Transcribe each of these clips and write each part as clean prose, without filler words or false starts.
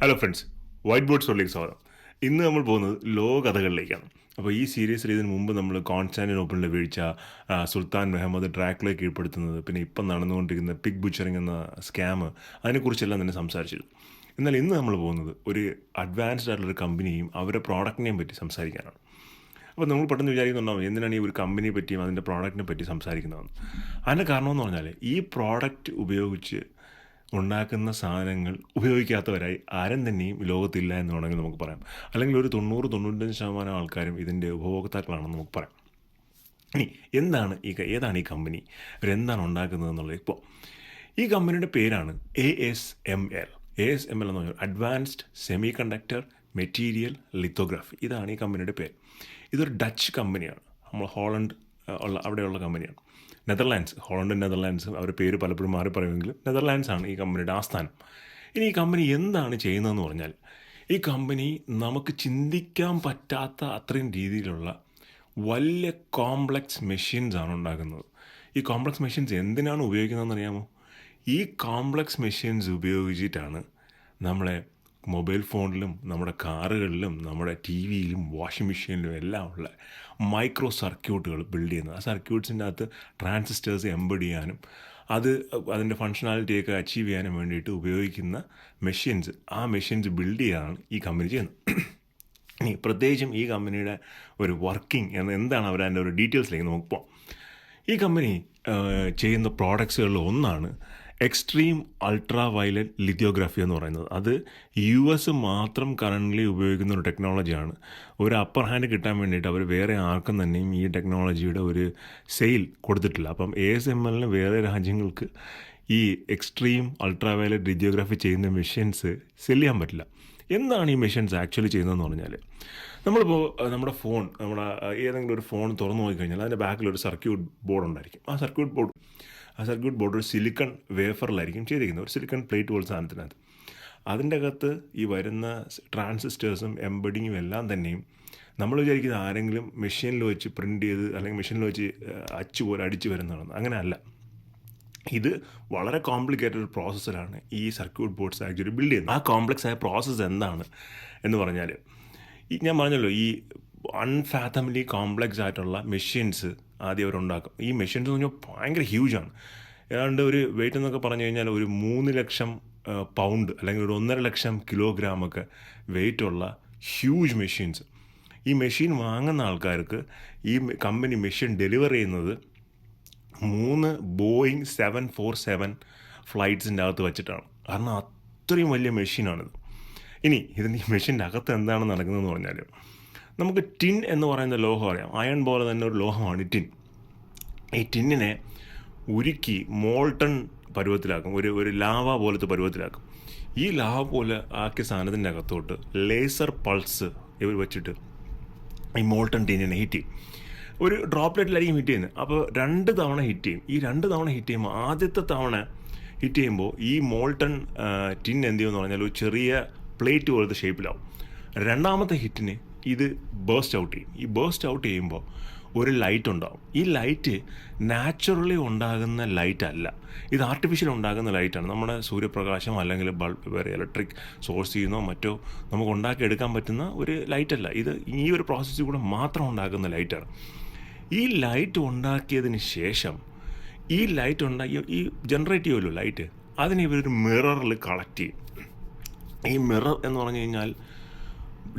Hello friends, white board സ്റ്റോറിലേക്ക് സ്വാഗതം. ഇന്ന് നമ്മൾ പോകുന്നത് ലോ കഥകളിലേക്കാണ്. അപ്പോൾ ഈ സീരീസിൽ ഇതിന് മുമ്പ് നമ്മൾ കോൺസ്റ്റാന്റിനോപ്പിളിൻ്റെ വീഴ്ച, സുൽത്താൻ മെഹമ്മദ് ഡ്രാക്കുളയെ കീഴ്പ്പെടുത്തുന്നത്, പിന്നെ ഇപ്പം നടന്നുകൊണ്ടിരിക്കുന്ന പിഗ് ബുച്ചറിങ് എന്ന സ്കാം, അതിനെക്കുറിച്ചെല്ലാം തന്നെ സംസാരിച്ചിരുന്നു. എന്നാൽ ഇന്ന് നമ്മൾ പോകുന്നത് ഒരു അഡ്വാൻസ്ഡ് ആയിട്ടുള്ളൊരു കമ്പനിയും അവരുടെ പ്രോഡക്റ്റിനെയും പറ്റി സംസാരിക്കാനാണ്. അപ്പോൾ നമ്മൾ പെട്ടെന്ന് വിചാരിക്കുന്നുണ്ടാവും, എന്തിനാണ് ഈ ഒരു കമ്പനിയെ പറ്റിയും അതിൻ്റെ പ്രോഡക്റ്റിനെ പറ്റി സംസാരിക്കുന്നതെന്ന്. അതിൻ്റെ കാരണമെന്ന് പറഞ്ഞാൽ ഈ പ്രോഡക്റ്റ് ഉപയോഗിച്ച് ഉണ്ടാക്കുന്ന സാധനങ്ങൾ ഉപയോഗിക്കാത്തവരായി ആരും തന്നെയും ലോകത്തില്ല എന്ന് വേണമെങ്കിൽ നമുക്ക് പറയാം. അല്ലെങ്കിൽ ഒരു 90-95% ആൾക്കാരും ഇതിൻ്റെ ഉപഭോക്താക്കളാണെന്ന് നമുക്ക് പറയാം. ഇനി ഏതാണ് ഈ കമ്പനി, അവരെന്താണ് ഉണ്ടാക്കുന്നത് എന്നുള്ളത്. ഇപ്പോൾ ഈ കമ്പനിയുടെ പേരാണ് ASML. ASML എന്ന് പറഞ്ഞാൽ advanced semi conductor material lithography. ഇതാണ് ഈ കമ്പനിയുടെ പേര്. ഇതൊരു ഡച്ച് കമ്പനിയാണ്. നമ്മൾ ഹോളണ്ട് അവിടെയുള്ള കമ്പനിയാണ്. നെതർലാൻഡ്സ് അവരുടെ പേര് പലപ്പോഴും മാറി പറയുമെങ്കിലും നെതർലാൻഡ്സ് ആണ് ഈ കമ്പനിയുടെ ആസ്ഥാനം. ഇനി ഈ കമ്പനി എന്താണ് ചെയ്യുന്നതെന്ന് പറഞ്ഞാൽ, ഈ കമ്പനി നമുക്ക് ചിന്തിക്കാൻ പറ്റാത്ത അത്രയും രീതിയിലുള്ള വലിയ കോംപ്ലക്സ് മെഷീൻസ് ആണ് ഉണ്ടാക്കുന്നത്. ഈ കോംപ്ലക്സ് മെഷീൻസ് എന്തിനാണ് ഉപയോഗിക്കുന്നതെന്ന് അറിയാമോ? ഈ കോംപ്ലക്സ് മെഷീൻസ് ഉപയോഗിച്ചിട്ടാണ് നമ്മളെ മൊബൈൽ ഫോണിലും നമ്മുടെ കാറുകളിലും നമ്മുടെ ടി വിയിലും വാഷിംഗ് മെഷീനിലും എല്ലാം ഉള്ള മൈക്രോ സർക്യൂട്ടുകൾ ബിൽഡ് ചെയ്യുന്നത്. ആ സർക്യൂട്ട്സിൻ്റെ അകത്ത് ട്രാൻസിസ്റ്റേഴ്സ് എംബഡ് ചെയ്യാനും അതിൻ്റെ ഫങ്ഷണാലിറ്റിയൊക്കെ അച്ചീവ് ചെയ്യാനും വേണ്ടിയിട്ട് ഉപയോഗിക്കുന്ന ആ മെഷീൻസ് ബിൽഡ് ചെയ്യാനാണ് ഈ കമ്പനി ചെയ്യുന്നത്. ഇനി പ്രത്യേകിച്ചും ഈ കമ്പനിയുടെ ഒരു വർക്കിംഗ് എന്താണ് അവരതിൻ്റെ ഒരു ഡീറ്റെയിൽസിലേക്ക് നമുക്ക് പോകാം. ഈ കമ്പനി ചെയ്യുന്ന പ്രോഡക്ട്സുകളിൽ ഒന്നാണ് എക്സ്ട്രീം അൾട്രാ വയലറ്റ് ലിത്തിയോഗ്രാഫി എന്ന് പറയുന്നത്. അത് US മാത്രം കറൻ്റ്ലി ഉപയോഗിക്കുന്ന ഒരു ടെക്നോളജിയാണ്. ഒരു അപ്പർ ഹാൻഡ് കിട്ടാൻ വേണ്ടിയിട്ട് അവർ വേറെ ആർക്കും തന്നെയും ഈ ടെക്നോളജിയുടെ ഒരു സെയിൽ കൊടുത്തിട്ടില്ല. അപ്പം ASMLന് വേറെ രാജ്യങ്ങൾക്ക് ഈ എക്സ്ട്രീം അൾട്രാ വയലറ്റ് ലിത്തിയോഗ്രാഫി ചെയ്യുന്ന മെഷീൻസ് സെല് ചെയ്യാൻ പറ്റില്ല. എന്താണ് ഈ മെഷീൻസ് ആക്ച്വലി ചെയ്യുന്നതെന്ന് പറഞ്ഞാൽ, നമ്മളിപ്പോൾ നമ്മുടെ ഏതെങ്കിലും ഒരു ഫോൺ തുറന്നു നോക്കിക്കഴിഞ്ഞാൽ അതിൻ്റെ ബാക്കിലൊരു സർക്യൂട്ട് ബോർഡ് ഉണ്ടായിരിക്കും. ആ സർക്യൂട്ട് ബോർഡ് ഒരു സിലിക്കൺ വേഫറിലായിരിക്കും ചെയ്തിരിക്കുന്നത്, ഒരു സിലിക്കൺ പ്ലേറ്റ് പോലുള്ള സാധനത്തിനകത്ത്. അതിൻ്റെ അകത്ത് ഈ വരുന്ന ട്രാൻസിസ്റ്റേഴ്സും എംബഡിങ്ങും എല്ലാം തന്നെയും നമ്മൾ വിചാരിക്കുന്നത് ആരെങ്കിലും മെഷീനിൽ വെച്ച് പ്രിൻ്റ് ചെയ്ത് അല്ലെങ്കിൽ മെഷീനിൽ വെച്ച് അടിച്ച് വരുന്നതാണ്. അങ്ങനെ അല്ല. ഇത് വളരെ കോംപ്ലിക്കേറ്റഡ് പ്രോസസ്സിലാണ് ഈ സർക്യൂട്ട് ബോർഡ്സ് ആക്ച്വലി ബിൽഡ് ചെയ്യുന്നത്. ആ കോംപ്ലക്സ് ആയ പ്രോസസ്സ് എന്താണ് എന്ന് പറഞ്ഞാൽ, ഞാൻ പറഞ്ഞല്ലോ, ഈ അൺഫാത്തമിലി കോംപ്ലക്സ് ആയിട്ടുള്ള മെഷീൻസ് ആദ്യം അവരുണ്ടാക്കും. ഈ മെഷീൻസ് എന്ന് പറഞ്ഞാൽ ഭയങ്കര ഹ്യൂജാണ്. ഏതാണ്ട് ഒരു വെയിറ്റ് എന്നൊക്കെ പറഞ്ഞു കഴിഞ്ഞാൽ ഒരു 3 ലക്ഷം പൗണ്ട് അല്ലെങ്കിൽ ഒരു 1.5 ലക്ഷം കിലോഗ്രാമൊക്കെ വെയിറ്റുള്ള ഹ്യൂജ് മെഷീൻസ്. ഈ മെഷീൻ വാങ്ങുന്ന ആൾക്കാർക്ക് ഈ കമ്പനി മെഷീൻ ഡെലിവർ ചെയ്യുന്നത് 3 Boeing 747 ഫ്ലൈറ്റ്സിൻ്റെ അകത്ത് വെച്ചിട്ടാണ്. കാരണം അത്രയും വലിയ മെഷീനാണിത്. ഇനി ഇതിൻ്റെ ഈ മെഷീൻ്റെ അകത്ത് എന്താണ് നടക്കുന്നതെന്ന് പറഞ്ഞാൽ, നമുക്ക് ടിൻ എന്ന് പറയുന്ന ലോഹം അറിയാം. അയൺ പോലെ തന്നെ ഒരു ലോഹമാണ് ടിൻ. ഈ ടിന്നിനെ ഉരുക്കി മോൾട്ടൺ പരുവത്തിലാക്കും, ഒരു ലാവ പോലത്തെ പരുവത്തിലാക്കും. ഈ ലാവ പോലെ ആക്കിയ സാധനത്തിൻ്റെ അകത്തോട്ട് ലേസർ പൾസ് ഇവർ വെച്ചിട്ട് ഈ മോൾട്ടൺ ടിന്നിനെ ഹിറ്റ് ചെയ്യും. ഒരു ഡ്രോപ്ലെറ്റിലായിരിക്കും ഹിറ്റ് ചെയ്യുന്നത്. അപ്പോൾ 2 തവണ ഹിറ്റ് ചെയ്യും. ഈ 2 തവണ ഹിറ്റ് ചെയ്യുമ്പോൾ ആദ്യത്തെ തവണ ഹിറ്റ് ചെയ്യുമ്പോൾ ഈ മോൾട്ടൺ ടിൻ എന്ത് ചെയ്യുമെന്ന് പറഞ്ഞാൽ ഒരു ചെറിയ പ്ലേറ്റ് പോലത്തെ ഷേപ്പിലാവും. രണ്ടാമത്തെ ഹിറ്റിന് ഇത് ബേസ്റ്റ് ഔട്ട് ചെയ്യും. ഈ ബേസ്റ്റ് ഔട്ട് ചെയ്യുമ്പോൾ ഒരു ലൈറ്റ് ഉണ്ടാവും. ഈ ലൈറ്റ് നാച്ചുറലി ഉണ്ടാകുന്ന ലൈറ്റ് അല്ല, ഇത് ആർട്ടിഫിഷ്യൽ ഉണ്ടാകുന്ന ലൈറ്റാണ്. നമ്മുടെ സൂര്യപ്രകാശം അല്ലെങ്കിൽ ബൾബ് വേറെ ഇലക്ട്രിക് സോഴ്സ് ചെയ്യുന്നോ മറ്റോ നമുക്ക് ഉണ്ടാക്കിയെടുക്കാൻ പറ്റുന്ന ഒരു ലൈറ്റല്ല. ഇത് ഈ ഒരു പ്രോസസ്സിൽ കൂടെ മാത്രം ഉണ്ടാക്കുന്ന ലൈറ്റാണ്. ഈ ലൈറ്റ് ഉണ്ടാക്കിയതിന് ശേഷം ഈ ജനറേറ്റ് ചെയ്യുമല്ലോ ലൈറ്റ്, അതിനെ ഇവരൊരു മിററിൽ കളക്ട് ചെയ്യും. ഈ മിറർ എന്ന് പറഞ്ഞു കഴിഞ്ഞാൽ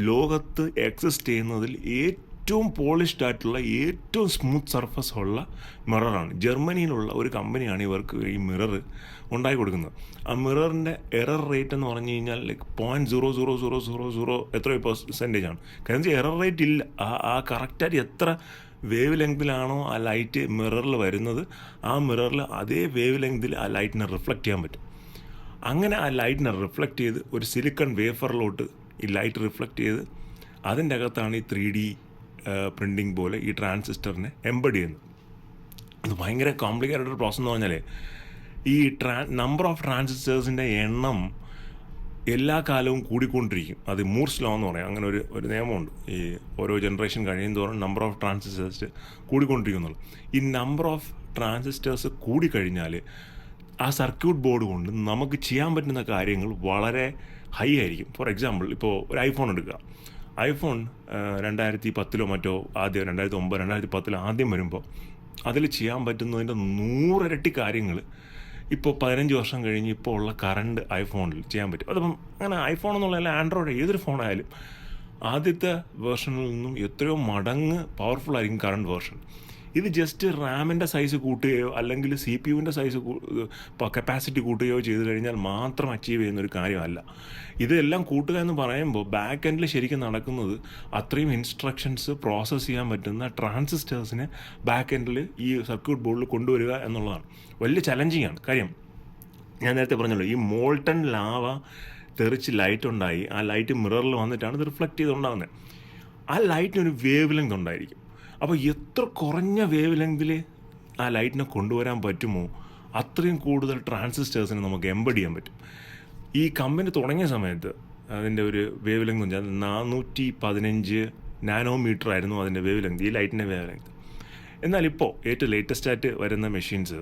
ലോകത്ത് എക്സിസ്റ്റ് ചെയ്യുന്നതിൽ ഏറ്റവും പോളിഷ്ഡ് ആയിട്ടുള്ള ഏറ്റവും സ്മൂത്ത് സർഫസ് ഉള്ള മിററാണ്. ജർമ്മനിയിലുള്ള ഒരു കമ്പനിയാണ് ഇവർക്ക് ഈ മിറർ ഉണ്ടാക്കി കൊടുക്കുന്നത്. ആ മിററിൻ്റെ എറർ റേറ്റ് എന്ന് പറഞ്ഞു കഴിഞ്ഞാൽ 0.00000 എത്രയോ പെർസെൻറ്റേജാണ്. കാരണം എറർ റേറ്റ് ഇല്ല. ആ കറക്റ്റായിട്ട് എത്ര വേവ് ലെങ്തിലാണോ ആ ലൈറ്റ് മിററിൽ വരുന്നത്, ആ മിററിൽ അതേ വേവ് ലെങ്തിൽ ആ ലൈറ്റിനെ റിഫ്ലക്റ്റ് ചെയ്യാൻ പറ്റും. അങ്ങനെ ആ ലൈറ്റിനെ റിഫ്ലക്റ്റ് ചെയ്ത് ഒരു സിലിക്കൺ വേഫറിലോട്ട് ഈ ലൈറ്റ് റിഫ്ലക്റ്റ് ചെയ്ത് അതിൻ്റെ അകത്താണ് ഈ 3D പ്രിൻറ്റിങ് പോലെ ഈ ട്രാൻസിസ്റ്ററിനെ എംബഡ് ചെയ്യുന്നത്. അത് ഭയങ്കര കോംപ്ലിക്കേറ്റഡ് പ്രോസസ് എന്ന് പറഞ്ഞാൽ, ഈ നമ്പർ ഓഫ് ട്രാൻസിസ്റ്റേഴ്സിൻ്റെ എണ്ണം എല്ലാ കാലവും കൂടിക്കൊണ്ടിരിക്കും. അത് മൂർസ് ലോ എന്ന് പറയും. അങ്ങനെ ഒരു നിയമമുണ്ട്. ഈ ഓരോ ജനറേഷൻ കഴിയും തോറും നമ്പർ ഓഫ് ട്രാൻസിസ്റ്റേഴ്സ് കൂടിക്കൊണ്ടിരിക്കുന്നുള്ളൂ. ഈ നമ്പർ ഓഫ് ട്രാൻസിസ്റ്റേഴ്സ് കൂടിക്കഴിഞ്ഞാൽ ആ സർക്യൂട്ട് ബോർഡ് കൊണ്ട് നമുക്ക് ചെയ്യാൻ പറ്റുന്ന കാര്യങ്ങൾ വളരെ ഹൈ ആയിരിക്കും. ഫോർ എക്സാമ്പിൾ ഇപ്പോൾ ഒരു ഐഫോൺ എടുക്കുക. ഐഫോൺ 2010 മറ്റോ ആദ്യം 2009 2010 ആദ്യം വരുമ്പോൾ അതിൽ ചെയ്യാൻ പറ്റുന്നതിൻ്റെ 100 ഇരട്ടി കാര്യങ്ങൾ ഇപ്പോൾ 15 വർഷം കഴിഞ്ഞ് ഇപ്പോൾ ഉള്ള കറണ്ട് ഐഫോണിൽ ചെയ്യാൻ പറ്റും. അതപ്പം അങ്ങനെ ഐഫോൺ എന്നുള്ളതല്ല, ആൻഡ്രോയിഡ് ഏതൊരു ഫോണായാലും ആദ്യത്തെ വേർഷനിൽ നിന്നും എത്രയോ മടങ്ങ് പവർഫുൾ ആയിരിക്കും കറണ്ട് വേർഷൻ. ഇത് ജസ്റ്റ് റാമിൻ്റെ സൈസ് കൂട്ടുകയോ അല്ലെങ്കിൽ സി പി യുവിൻ്റെ സൈസ് കപ്പാസിറ്റി കൂട്ടുകയോ ചെയ്ത് കഴിഞ്ഞാൽ മാത്രം അച്ചീവ് ചെയ്യുന്നൊരു കാര്യമല്ല. ഇതെല്ലാം കൂട്ടുക എന്ന് പറയുമ്പോൾ ബാക്ക് എൻഡിൽ ശരിക്കും നടക്കുന്നത് അത്രയും ഇൻസ്ട്രക്ഷൻസ് പ്രോസസ്സ് ചെയ്യാൻ പറ്റുന്ന ട്രാൻസിസ്റ്റേഴ്സിനെ ബാക്ക് എൻഡിൽ ഈ സർക്യൂട്ട് ബോർഡിൽ കൊണ്ടുവരിക എന്നുള്ളതാണ്. വലിയ ചലഞ്ചിങ് ആണ്. കാര്യം ഞാൻ നേരത്തെ പറഞ്ഞല്ലോ, ഈ മോൾട്ടൺ ലാവ തെറിച്ച് ലൈറ്റ് ഉണ്ടായി, ആ ലൈറ്റ് മിററിൽ വന്നിട്ടാണ് ഇത് റിഫ്ലക്റ്റ് ചെയ്തുണ്ടാകുന്നത്. ആ ലൈറ്റിനൊരു വേവ് ലെങ്ത് ഉണ്ടായിരിക്കും. അപ്പോൾ എത്ര കുറഞ്ഞ വേവ് ലെങ്തിൽ ആ ലൈറ്റിനെ കൊണ്ടുവരാൻ പറ്റുമോ അത്രയും കൂടുതൽ ട്രാൻസിസ്റ്റേഴ്സിനെ നമുക്ക് എംബഡ് ചെയ്യാൻ പറ്റും. ഈ കമ്പനി തുടങ്ങിയ സമയത്ത് അതിൻ്റെ ഒരു വേവ് ലെങ്ത് എന്ന് വെച്ചാൽ 415 നാനോമീറ്റർ ആയിരുന്നു അതിൻ്റെ വേവ് ലെങ്ത്, ഈ ലൈറ്റിൻ്റെ വേവ് ലെങ്ത്. എന്നാൽ ഇപ്പോൾ ഏറ്റവും ലേറ്റസ്റ്റ് ആയിട്ട് വരുന്ന മെഷീൻസ്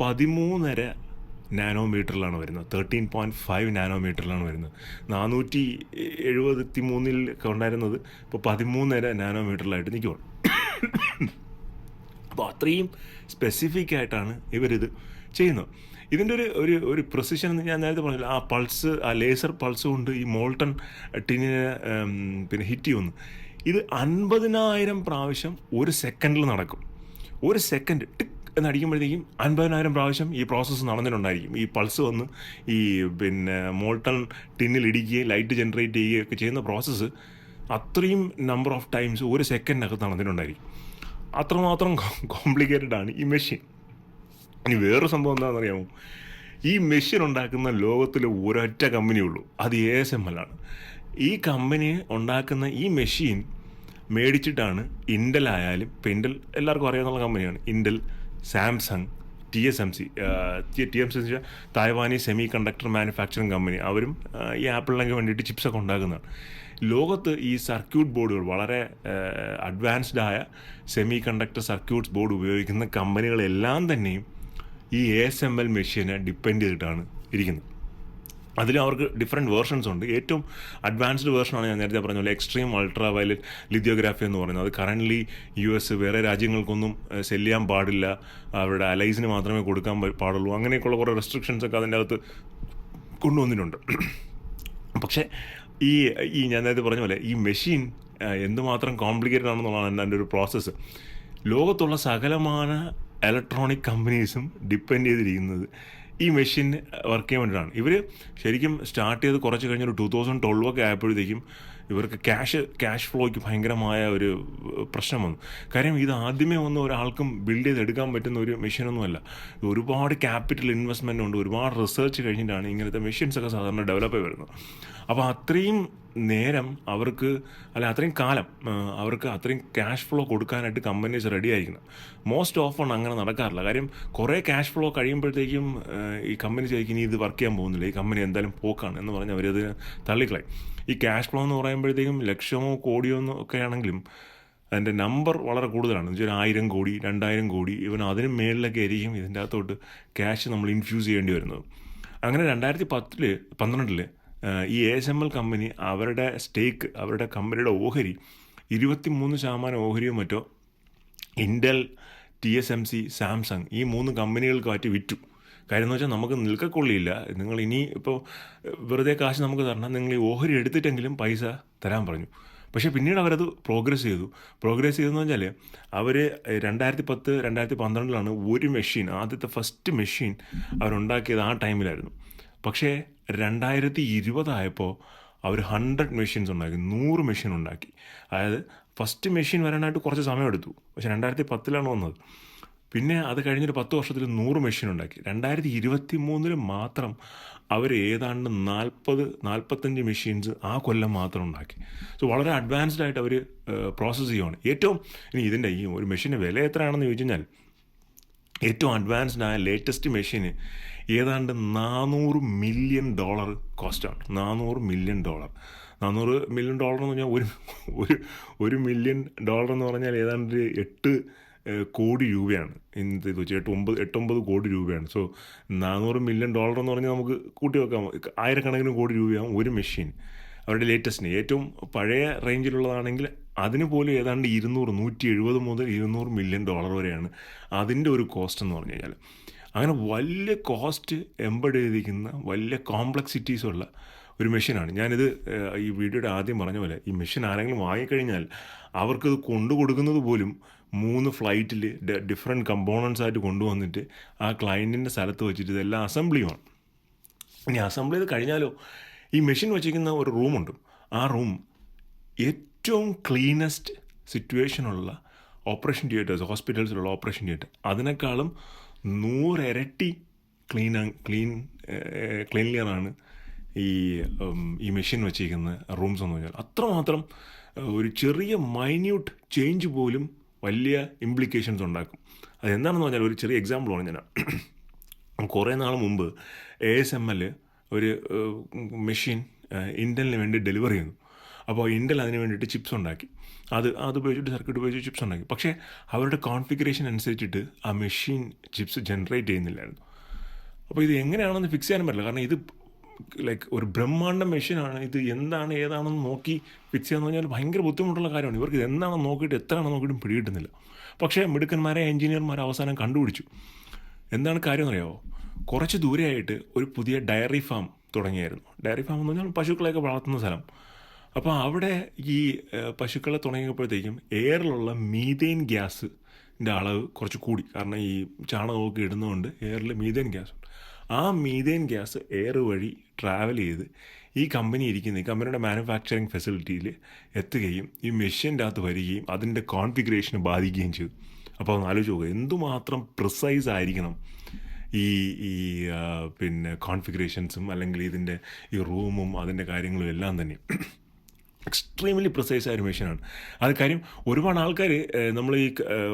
13.5 നാനോമീറ്ററിലാണ് വരുന്നത്, 13.5 നാനോമീറ്ററിലാണ് വരുന്നത്. 473 ഉണ്ടായിരുന്നത് ഇപ്പോൾ 13.5 നാനോമീറ്ററിലായിട്ട് നിൽക്കുകയാണ്. അപ്പോൾ അത്രയും സ്പെസിഫിക് ആയിട്ടാണ് ഇവരിത് ചെയ്യുന്നത്. ഇതിൻ്റെ ഒരു പ്രൊസിഷൻ ഞാൻ നേരത്തെ പറഞ്ഞില്ല, ആ ലേസർ പൾസ് കൊണ്ട് ഈ മോൾട്ടൺ ടിന്നിനെ പിന്നെ ഹിറ്റ് ചെയ്യുന്നു. ഇത് 50,000 പ്രാവശ്യം ഒരു സെക്കൻഡിൽ നടക്കും. ഒരു സെക്കൻഡ് ടിക്ക് എന്നടിക്കുമ്പോഴത്തേക്കും 50,000 പ്രാവശ്യം ഈ പ്രോസസ്സ് നടന്നിട്ടുണ്ടായിരിക്കും. ഈ പൾസ് വന്ന് ഈ പിന്നെ മോൾട്ടൺ ടിന്നിൽ ഇടിക്കുകയും ലൈറ്റ് ജനറേറ്റ് ചെയ്യുകയും ഒക്കെ ചെയ്യുന്ന പ്രോസസ്സ് അത്രയും നമ്പർ ഓഫ് ടൈംസ് ഒരു സെക്കൻഡിനകത്ത് നടന്നിട്ടുണ്ടായിരിക്കും. അത്രമാത്രം കോംപ്ലിക്കേറ്റഡ് ആണ് ഈ മെഷീൻ. ഇനി വേറൊരു സംഭവം എന്താണെന്നറിയാമോ? ഈ മെഷീൻ ഉണ്ടാക്കുന്ന ലോകത്തിൽ ഒരൊറ്റ കമ്പനിയുള്ളൂ, അത് ASML ആണ്. ഈ കമ്പനി ഉണ്ടാക്കുന്ന ഈ മെഷീൻ മേടിച്ചിട്ടാണ് ഇൻഡൽ ആയാലും, ഇപ്പം ഇൻഡൽ എല്ലാവർക്കും അറിയാവുന്ന കമ്പനിയാണ്. ഇൻഡൽ, സാംസങ്, TSMC തായ്വാനി സെമി കണ്ടക്ടർ മാനുഫാക്ചറിങ് കമ്പനി, അവരും ഈ ആപ്പിളിനൊക്കെ വേണ്ടിയിട്ട് ചിപ്സൊക്കെ ഉണ്ടാക്കുന്നതാണ്. ലോകത്ത് ഈ സർക്യൂട്ട് ബോർഡുകൾ വളരെ അഡ്വാൻസ്ഡ് ആയ സെമി കണ്ടക്ടർ സർക്യൂട്ട്സ് ബോർഡ് ഉപയോഗിക്കുന്ന കമ്പനികളെല്ലാം തന്നെയും ഈ ASML മെഷീനെ ഡിപ്പെൻഡ് ചെയ്തിട്ടാണ് ഇരിക്കുന്നത്. അതിൽ അവർക്ക് ഡിഫറെൻറ്റ് വേർഷൻസ് ഉണ്ട്. ഏറ്റവും അഡ്വാൻസ്ഡ് വേർഷനാണ് ഞാൻ നേരത്തെ പറഞ്ഞ പോലെ എക്സ്ട്രീം അൾട്രാ വയലറ്റ് ലിഥിയോഗ്രാഫി എന്ന് പറയുന്നത്. അത് കറൻ്റ്ലി US വേറെ രാജ്യങ്ങൾക്കൊന്നും സെല് ചെയ്യാൻ പാടില്ല, അവരുടെ അലൈസിന് മാത്രമേ കൊടുക്കാൻ പാടുള്ളൂ, അങ്ങനെയൊക്കെയുള്ള കുറേ റെസ്ട്രിക്ഷൻസ് ഒക്കെ അതിൻ്റെ അകത്ത് കൊണ്ടുവന്നിട്ടുണ്ട്. പക്ഷേ ഈ ഞാൻ നേരത്തെ പറഞ്ഞ പോലെ ഈ മെഷീൻ എന്തുമാത്രം കോംപ്ലിക്കേറ്റഡ് ആണെന്നുള്ളതാണ് എൻ്റെ ഒരു പ്രോസസ്സ്. ലോകത്തുള്ള സകലമായ ഇലക്ട്രോണിക് കമ്പനീസും ഡിപ്പെൻഡ് ചെയ്തിരിക്കുന്നത് ഈ മെഷീൻ വർക്ക് ചെയ്യാൻ വേണ്ടിയിട്ടാണ്. ഇവർ ശരിക്കും സ്റ്റാർട്ട് ചെയ്ത് കുറച്ച് കഴിഞ്ഞൊരു 2012 ആയപ്പോഴത്തേക്കും ഇവർക്ക് ക്യാഷ് ഫ്ലോയ്ക്ക് ഭയങ്കരമായ ഒരു പ്രശ്നം വന്നു. കാര്യം ഇത് ആദ്യമേ ഒന്നും ഒരാൾക്കും ബിൽഡ് ചെയ്തെടുക്കാൻ പറ്റുന്ന ഒരു മെഷീനൊന്നുമല്ല. ഒരുപാട് ക്യാപിറ്റൽ ഇൻവെസ്റ്റ്മെൻ്റ് ഉണ്ട്, ഒരുപാട് റിസർച്ച് കഴിഞ്ഞിട്ടാണ് ഇങ്ങനത്തെ മെഷീൻസൊക്കെ സാധാരണ ഡെവലപ്പ് ആയി വരുന്നത്. അപ്പോൾ അത്രയും നേരം അവർക്ക് അത്രയും കാലം അവർക്ക് അത്രയും ക്യാഷ് ഫ്ലോ കൊടുക്കാനായിട്ട് കമ്പനീസ് റെഡി ആയിരിക്കണം. മോസ്റ്റ് ഓഫൺ അങ്ങനെ നടക്കാറില്ല. കാര്യം കുറേ ക്യാഷ് ഫ്ലോ കഴിയുമ്പോഴത്തേക്കും ഈ കമ്പനി ചോദിക്കും ഇനി ഇത് വർക്ക് ചെയ്യാൻ പോകുന്നില്ല, ഈ കമ്പനി എന്തായാലും പോക്കാണ് എന്ന് പറഞ്ഞ് അവരത് തള്ളിക്കളയും. ഈ ക്യാഷ് ഫ്ലോ എന്ന് പറയുമ്പോഴത്തേക്കും ലക്ഷമോ കോടിയോ ഒക്കെ ആണെങ്കിലും അതിൻ്റെ നമ്പർ വളരെ കൂടുതലാണ്. എന്ന് വെച്ചാൽ 1000 കോടി 2000 കോടി ഇവൻ അതിനും മേളിലൊക്കെ ആയിരിക്കും ഇതിൻ്റെ അകത്തോട്ട് ക്യാഷ് നമ്മൾ ഇൻഫ്യൂസ് ചെയ്യേണ്ടി വരുന്നത്. അങ്ങനെ 2012 ഈ ASML കമ്പനി അവരുടെ സ്റ്റേക്ക്, അവരുടെ കമ്പനിയുടെ ഓഹരി 23% ഓഹരിയോ മറ്റോ ഇൻഡൽ, TSMC, സാംസങ് ഈ 3 കമ്പനികൾക്ക് മാറ്റി വിറ്റു. കാര്യം എന്ന് വെച്ചാൽ നമുക്ക് നിൽക്കക്കൊള്ളിയില്ല, നിങ്ങൾ ഇനി ഇപ്പോൾ വെറുതെ കാശ് നമുക്ക് തരണം, നിങ്ങൾ ഈ ഓഹരി എടുത്തിട്ടെങ്കിലും പൈസ തരാൻ പറഞ്ഞു. പക്ഷേ പിന്നീട് അവരത് പ്രോഗ്രസ് ചെയ്തെന്ന് വെച്ചാൽ അവർ 2010 2012 ഒരു മെഷീൻ, ആദ്യത്തെ ഫസ്റ്റ് മെഷീൻ അവരുണ്ടാക്കിയത് ആ ടൈമിലായിരുന്നു. പക്ഷേ 2020 ആയപ്പോൾ അവർ 100 മെഷീൻസ് ഉണ്ടാക്കി, 100 മെഷീൻ ഉണ്ടാക്കി. അതായത് ഫസ്റ്റ് മെഷീൻ വരാനായിട്ട് കുറച്ച് സമയമെടുത്തു, പക്ഷേ 2010 വന്നത്. പിന്നെ അത് കഴിഞ്ഞൊരു 10 വർഷത്തിൽ 100 മെഷീൻ ഉണ്ടാക്കി. 2023 മാത്രം അവർ ഏതാണ്ട് 40-45 മെഷീൻസ് ആ കൊല്ലം മാത്രം ഉണ്ടാക്കി. സോ വളരെ അഡ്വാൻസ്ഡ് ആയിട്ട് അവർ പ്രോസസ്സ് ചെയ്യുവാണ്. ഇനി ഇതിൻ്റെ ഈ ഒരു മെഷീൻ്റെ വില എത്രയാണെന്ന് ചോദിച്ചു കഴിഞ്ഞാൽ ഏറ്റവും അഡ്വാൻസ്ഡ് ആയ ലേറ്റസ്റ്റ് മെഷീന് ഏതാണ്ട് $400 മില്യൺ കോസ്റ്റാണ്. $400 മില്യൺ എന്ന് പറഞ്ഞാൽ $1 മില്യൺ എന്ന് പറഞ്ഞാൽ ഏതാണ്ട് 8 കോടി രൂപയാണ്. ഇന്നത്തെ ഇത് വെച്ച് 8-9 കോടി രൂപയാണ്. സോ $400 മില്യൺ എന്ന് പറഞ്ഞാൽ നമുക്ക് കൂട്ടി വെക്കാം, ആയിരക്കണക്കിന് കോടി രൂപയാവും ഒരു മെഷീൻ. അവരുടെ ലേറ്റസ്റ്റിന് ഏറ്റവും പഴയ റേഞ്ചിലുള്ളതാണെങ്കിൽ അതിന് പോലും ഏതാണ്ട് 170 മുതൽ $200 മില്യൺ വരെയാണ് അതിൻ്റെ ഒരു കോസ്റ്റ് എന്ന് പറഞ്ഞു കഴിഞ്ഞാൽ. അങ്ങനെ വലിയ കോസ്റ്റ് എംബഡ് ചെയ്തിരിക്കുന്ന വലിയ കോംപ്ലക്സിറ്റീസുള്ള ഒരു മെഷീനാണ്. ഞാനിത് ഈ വീഡിയോയുടെ ആദ്യം പറഞ്ഞ പോലെ ഈ മെഷീൻ ആരെങ്കിലും വാങ്ങിക്കഴിഞ്ഞാൽ അവർക്കത് കൊണ്ടു കൊടുക്കുന്നത് പോലും 3 ഫ്ലൈറ്റിൽ ഡിഫറെൻറ്റ് കമ്പോണൻസ് ആയിട്ട് കൊണ്ടുവന്നിട്ട് ആ ക്ലയൻറ്റിൻ്റെ സ്ഥലത്ത് വെച്ചിട്ട് ഇതെല്ലാം അസംബ്ലിയുമാണ്. ഇനി അസംബിൾ ചെയ്ത് കഴിഞ്ഞാലോ ഈ മെഷീൻ വെച്ചിരിക്കുന്ന ഒരു റൂമുണ്ട്. ആ റൂം ഏറ്റവും ക്ലീനസ്റ്റ് സിറ്റുവേഷനുള്ള ഓപ്പറേഷൻ തിയേറ്റേഴ്സ്, ഹോസ്പിറ്റൽസിലുള്ള ഓപ്പറേഷൻ തിയേറ്റർ അതിനേക്കാളും 100 ഇരട്ടി ക്ലീൻലിയറാണ് ഈ മെഷീൻ വെച്ചിരിക്കുന്ന റൂംസ് എന്ന് പറഞ്ഞാൽ. അത്രമാത്രം ഒരു ചെറിയ മൈന്യൂട്ട് ചേഞ്ച് പോലും വലിയ ഇംപ്ലിക്കേഷൻസ് ഉണ്ടാക്കും. അതെന്താണെന്ന് പറഞ്ഞാൽ ഒരു ചെറിയ എക്സാമ്പിൾ പറഞ്ഞു ഞാൻ. കുറേ നാൾ മുമ്പ് ASML ഒരു മെഷീൻ ഇൻ്റലിന് വേണ്ടി ഡെലിവർ ചെയ്യുന്നു. അപ്പോൾ ഇൻ്റൽ അതിന് വേണ്ടിയിട്ട് ചിപ്സ് ഉണ്ടാക്കി. അത് ഉപയോഗിച്ചിട്ട് സർക്യൂട്ട് ഉപയോഗിച്ച് ചിപ്സ് ഉണ്ടാക്കി. പക്ഷേ അവരുടെ കോൺഫിഗറേഷൻ അനുസരിച്ചിട്ട് ആ മെഷീൻ ചിപ്സ് ജനറേറ്റ് ചെയ്യുന്നില്ലായിരുന്നു. അപ്പോൾ ഇത് എങ്ങനെയാണെന്ന് ഫിക്സ് ചെയ്യാൻ പറ്റില്ല. കാരണം ഇത് ലൈക്ക് ഒരു ബ്രഹ്മാണ്ഡ മെഷീനാണ്. ഇത് എന്താണ് ഏതാണെന്ന് നോക്കി ഫിക്സ് ചെയ്യാന്ന് പറഞ്ഞാൽ ഭയങ്കര ബുദ്ധിമുട്ടുള്ള കാര്യമാണ്. ഇവർക്ക് ഇത് എന്താണെന്ന് നോക്കിയിട്ട് എത്രയാണെന്ന് നോക്കിയിട്ടും പിടികിട്ടുന്നില്ല. പക്ഷേ മിടുക്കന്മാരെ എഞ്ചിനീയർമാർ അവസാനം കണ്ടുപിടിച്ചു. എന്താണ് കാര്യം എന്നറിയാമോ? കുറച്ച് ദൂരെയായിട്ട് ഒരു പുതിയ ഡയറി ഫാം തുടങ്ങിയായിരുന്നു. ഡയറി ഫാം എന്ന് പറഞ്ഞാൽ പശുക്കളെയൊക്കെ വളർത്തുന്ന സ്ഥലം. അപ്പോൾ അവിടെ ഈ പശുക്കളെ തുടങ്ങിയപ്പോഴത്തേക്കും എയറിലുള്ള മീഥേൻ ഗ്യാസിൻ്റെ അളവ് കുറച്ച് കൂടി. കാരണം ഈ ചാണകമൊക്കെ ഇടുന്നതുകൊണ്ട് എയറിൽ മീഥേൻ ഗ്യാസ് ഉണ്ട്. ആ മീഥേൻ ഗ്യാസ് എയർ വഴി ട്രാവൽ ചെയ്ത് ഈ കമ്പനിയുടെ മാനുഫാക്ചറിങ് ഫെസിലിറ്റിയിൽ എത്തുകയും ഈ മെഷീൻ്റെ അകത്ത് വരികയും അതിൻ്റെ കോൺഫിഗറേഷനെ ബാധിക്കുകയും ചെയ്തു. അപ്പോൾ ഒന്ന് ആലോചിച്ച് നോക്കുക, എന്തുമാത്രം പ്രിസൈസ് ആയിരിക്കണം ഈ പിന്നെ കോൺഫിഗറേഷൻസും അല്ലെങ്കിൽ ഇതിൻ്റെ ഈ റൂമും അതിൻ്റെ കാര്യങ്ങളും എല്ലാം തന്നെ എക്സ്ട്രീംലി പ്രിസൈസ് ആയ ഒരു മെഷീനാണ്. അത് കാര്യം ഒരുപാട് ആൾക്കാർ നമ്മൾ ഈ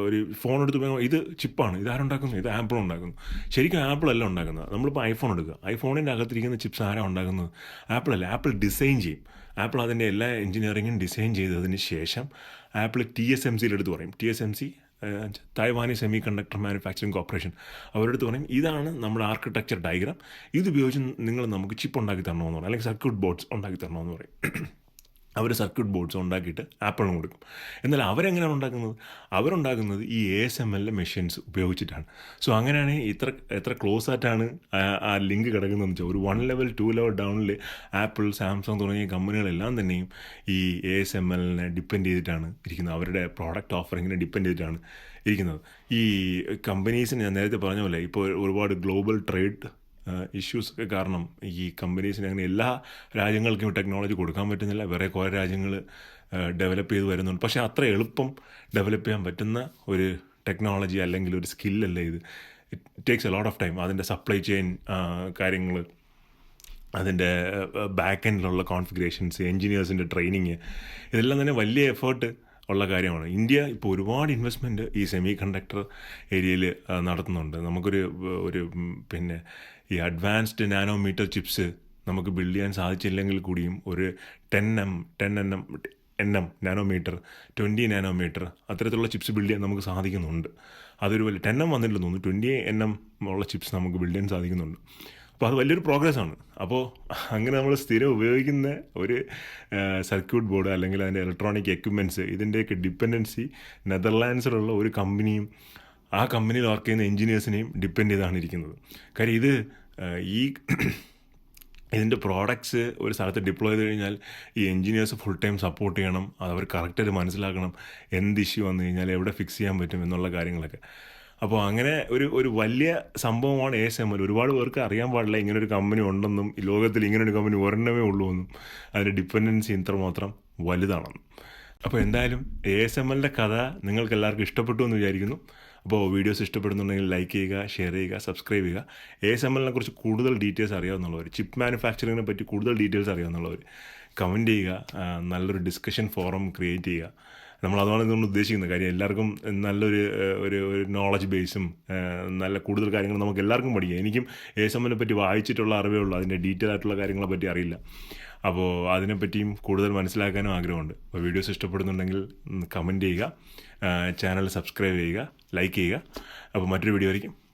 ഒരു ഫോൺ എടുത്ത് പോയി ഇത് ചിപ്പാണ്, ഇതാരുണ്ടാക്കുന്നു, ഇത് ആപ്പിൾ ഉണ്ടാക്കുന്നു. ശരിക്കും ആപ്പിൾ അല്ല ഉണ്ടാക്കുന്നത്. നമ്മളിപ്പോൾ ഐഫോൺ എടുക്കുക, ഐഫോണിൻ്റെ അകത്തിരിക്കുന്ന ചിപ്സ് ആരാണ് ഉണ്ടാക്കുന്നത്? ആപ്പിൾ അല്ല. ആപ്പിൾ ഡിസൈൻ ചെയ്യും. ആപ്പിൾ അതിൻ്റെ എല്ലാ എഞ്ചിനീയറിങ്ങും ഡിസൈൻ ചെയ്തതിന് ശേഷം ആപ്പിൾ TSMCയിലെടുത്ത് പറയും. TSMC തായ്വാനി സെമി കണ്ടക്ടർ മാനുഫാക്ചറിങ് കോർപ്പറേഷൻ അവരെടുത്ത് പറയും ഇതാണ് നമ്മുടെ ആർക്കിടെക്ചർ ഡയഗ്രാം, ഇതുപയോഗിച്ച് നിങ്ങൾ നമുക്ക് ചിപ്പ് ഉണ്ടാക്കി തരണമെന്ന് പറയും, അല്ലെങ്കിൽ സർക്യൂട്ട് ബോർഡ്സ് ഉണ്ടാക്കി തരണമെന്ന് പറയും. അവർ സർക്യൂട്ട് ബോർഡ്സ് ഉണ്ടാക്കിയിട്ട് ആപ്പിളിന് കൊടുക്കും. എന്നാൽ അവരെങ്ങനെയാണ് ഉണ്ടാക്കുന്നത്? അവരുണ്ടാക്കുന്നത് ഈ ASML മെഷീൻസ് ഉപയോഗിച്ചിട്ടാണ്. സോ അങ്ങനെയാണെങ്കിൽ എത്ര ക്ലോസ് ആയിട്ടാണ് ആ ലിങ്ക് കിടക്കുന്നതെന്ന് വെച്ചാൽ ഒരു 1 ലെവൽ 2 ലെവൽ ഡൗണിൽ ആപ്പിൾ, സാംസങ് തുടങ്ങിയ കമ്പനികളെല്ലാം തന്നെയും ഈ ASMLനെ ഡിപ്പെൻഡ് ചെയ്തിട്ടാണ് ഇരിക്കുന്നത്. അവരുടെ പ്രോഡക്റ്റ് ഓഫറിങ്ങിനെ ഡിപ്പെൻഡ് ചെയ്തിട്ടാണ് ഇരിക്കുന്നത്. ഈ കമ്പനീസിന് ഞാൻ നേരത്തെ പറഞ്ഞ പോലെ ഇപ്പോൾ ഒരുപാട് ഗ്ലോബൽ ട്രേഡ് ഇഷ്യൂസ് ഒക്കെ കാരണം ഈ കമ്പനീസിന് അങ്ങനെ എല്ലാ രാജ്യങ്ങൾക്കും ടെക്നോളജി കൊടുക്കാൻ പറ്റുന്നില്ല. വേറെ കുറേ രാജ്യങ്ങൾ ഡെവലപ്പ് ചെയ്ത് വരുന്നുണ്ട്. പക്ഷേ അത്ര എളുപ്പം ഡെവലപ്പ് ചെയ്യാൻ പറ്റുന്ന ഒരു ടെക്നോളജി അല്ലെങ്കിൽ ഒരു സ്കില്ലല്ല ഇത്. It takes a lot of time. അതിൻ്റെ സപ്ലൈ ചെയിൻ കാര്യങ്ങൾ, അതിൻ്റെ ബാക്ക് എൻഡിലുള്ള കോൺഫിഗറേഷൻസ്, എൻജിനീയേഴ്സിൻ്റെ ട്രെയിനിങ്, ഇതെല്ലാം തന്നെ വലിയ എഫേർട്ട് ഉള്ള കാര്യമാണ്. ഇന്ത്യ ഇപ്പോൾ ഒരുപാട് ഇൻവെസ്റ്റ്മെൻറ്റ് ഈ സെമി കണ്ടക്ടർ ഏരിയയിൽ നടത്തുന്നുണ്ട്. നമുക്കൊരു പിന്നെ ഈ അഡ്വാൻസ്ഡ് നാനോമീറ്റർ ചിപ്സ് നമുക്ക് ബിൽഡ് ചെയ്യാൻ സാധിച്ചില്ലെങ്കിൽ കൂടിയും ഒരു 10 നാനോമീറ്റർ, 20 നാനോമീറ്റർ അത്തരത്തിലുള്ള ചിപ്സ് ബിൽഡ് ചെയ്യാൻ നമുക്ക് സാധിക്കുന്നുണ്ട്. അതൊരു വലിയ 10 വന്നിട്ടില്ലെന്ന് തോന്നുന്നു, 20 ഉള്ള ചിപ്സ് നമുക്ക് ബിൽഡ് ചെയ്യാൻ സാധിക്കുന്നുണ്ട്. അപ്പോൾ അത് വലിയൊരു പ്രോഗ്രസ്സാണ്. അപ്പോൾ അങ്ങനെ നമ്മൾ സ്ഥിരം ഉപയോഗിക്കുന്ന ഒരു സർക്യൂട്ട് ബോർഡ് അല്ലെങ്കിൽ അതിൻ്റെ ഇലക്ട്രോണിക് എക്യുപ്മെൻറ്റ്സ്, ഇതിൻ്റെയൊക്കെ ഡിപ്പെൻഡൻസി നെതർലാൻഡ്സിലുള്ള ഒരു കമ്പനിയും ആ കമ്പനിയിൽ വർക്ക് ചെയ്യുന്ന എൻജിനീയേഴ്സിനെയും ഡിപ്പെൻഡ് ചെയ്താണ് ഇരിക്കുന്നത്. കാര്യം ഇതിൻ്റെ പ്രോഡക്ട്സ് ഒരു സ്ഥലത്ത് ഡിപ്ലോയ് ചെയ്ത് കഴിഞ്ഞാൽ ഈ എൻജിനീയേഴ്സ് ഫുൾ ടൈം സപ്പോർട്ട് ചെയ്യണം. അവർ കറക്റ്റായിട്ട് മനസ്സിലാക്കണം എന്ത് ഇഷ്യൂ വന്നു കഴിഞ്ഞാൽ എവിടെ ഫിക്സ് ചെയ്യാൻ പറ്റും എന്നുള്ള കാര്യങ്ങളൊക്കെ. അപ്പോൾ അങ്ങനെ ഒരു വലിയ സംഭവമാണ് ASML. ഒരുപാട് പേർക്ക് അറിയാൻ പാടില്ല ഇങ്ങനൊരു കമ്പനി ഉണ്ടെന്നും ഈ ലോകത്തിൽ ഇങ്ങനൊരു കമ്പനി ഒരെണ്ണമേ ഉള്ളൂ എന്നും അതിൻ്റെ ഡിപ്പെൻഡൻസി ഇത്രമാത്രം വലുതാണെന്നും. അപ്പോൾ എന്തായാലും ASMLൻ്റെ കഥ നിങ്ങൾക്ക് എല്ലാവർക്കും ഇഷ്ടപ്പെട്ടു എന്ന് വിചാരിക്കുന്നു. അപ്പോൾ വീഡിയോസ് ഇഷ്ടപ്പെടുന്നുണ്ടെങ്കിൽ ലൈക്ക് ചെയ്യുക, ഷെയർ ചെയ്യുക, സബ്സ്ക്രൈബ് ചെയ്യുക. ASMLനെ കുറിച്ച് കൂടുതൽ ഡീറ്റെയിൽസ് അറിയാവുന്നവർ, ചിപ്പ് മാനുഫാക്ചറിങ്ങിനെ പറ്റി കൂടുതൽ ഡീറ്റെയിൽസ് അറിയാവുന്നവർ കമൻറ്റ് ചെയ്യുക. നല്ലൊരു ഡിസ്കഷൻ ഫോറം ക്രിയേറ്റ് ചെയ്യുക. നമ്മളതാണ് ഇതുകൊണ്ട് ഉദ്ദേശിക്കുന്നത്. കാര്യം എല്ലാവർക്കും നല്ലൊരു ഒരു നോളജ് ബേസും നല്ല കൂടുതൽ കാര്യങ്ങൾ നമുക്ക് എല്ലാവർക്കും പഠിക്കാം. എനിക്കും ASMLനെ പറ്റി വായിച്ചിട്ടുള്ള അറിവേ ഉള്ളൂ, അതിൻ്റെ ഡീറ്റെയിൽ ആയിട്ടുള്ള കാര്യങ്ങളെ പറ്റി അറിയില്ല. അപ്പോൾ അതിനെപ്പറ്റിയും കൂടുതൽ മനസ്സിലാക്കാനും ആഗ്രഹമുണ്ട്. അപ്പോൾ വീഡിയോസ് ഇഷ്ടപ്പെടുന്നുണ്ടെങ്കിൽ കമൻറ്റ് ചെയ്യുക. ചാനൽ സബ്സ്ക്രൈബ് ചെയ്യുക, ലൈക്ക് ചെയ്യുക. അപ്പോൾ മറ്റൊരു വീഡിയോ ആയിരിക്കും.